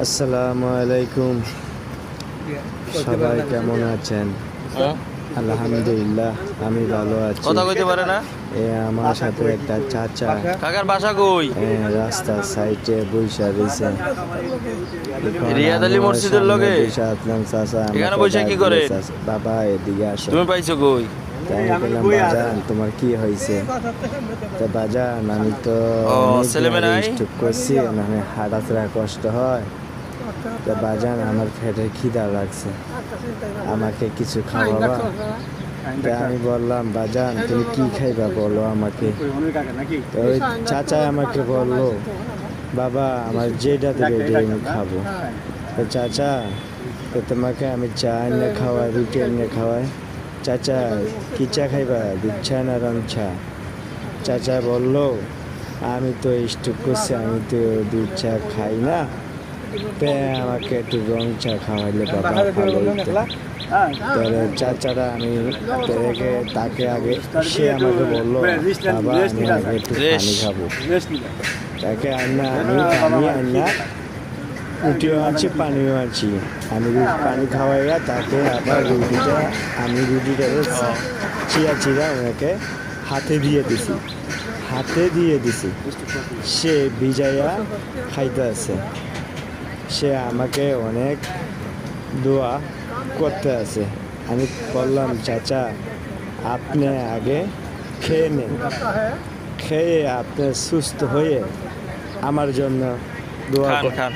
আসসালামু আলাইকুম। সবাই কেমন আছেন? আলহামদুলিল্লাহ আমি ভালো আছি। কথা কইতে পারে না। আমার সাথে একটা চাচা কাকার বাসা কই? রাস্তার সাইডে বইসা রয়েছে। রিয়াদ আলী মসজিদের লগে এখানে বইসা কি করে? বাবা এদিকে আসো। তুমি পাইছো কই? তাই বললাম বাজান তোমার কি হয়েছে? তো বাজান আমি তো স্ট্রোক করছি, মানে হাঁটাচলা কষ্ট হয়। তো বাজান আমার পেটে খিদা লাগছে, আমাকে কিছু খাওয়াবা। তা আমি বললাম বাজান তুমি কি খাইবা বলো আমাকে। তো ওই চাচা আমাকে বললো বাবা আমার যেটা দেবে আমি খাবো। তো চাচা তো তোমাকে আমি চা এনে খাওয়াই, রুটি এনে খাওয়াই। চাচা কি চা খাইবা, দুধ চা না রং চা? চাচা বললো আমি তো স্ট্রোক করছি, আমি তো দুধ চা খাই না, আমাকে একটু রং চা খাওয়াইলে বাবা ভালো হইতো। তাহলে চাচারা আমি তাকে আগে সে আমাকে বললো বাবা আমি আগে একটু পানি খাবো। তাকে আন্না আমি আন্না রুটিও আনছি পানিও আনছি। আমি পানি খাওয়াইয়া তাকে আবার রুটিটা চিরা ওনাকে হাতে দিয়ে দিছি। সে ভিজাইয়া খাইতে আছে। সে আমাকে অনেক দোয়া করতে আছে। আমি বললাম চাচা আপনি আগে খেয়ে নেন, খেয়ে আপনি সুস্থ হয়ে আমার জন্য দোয়া খান।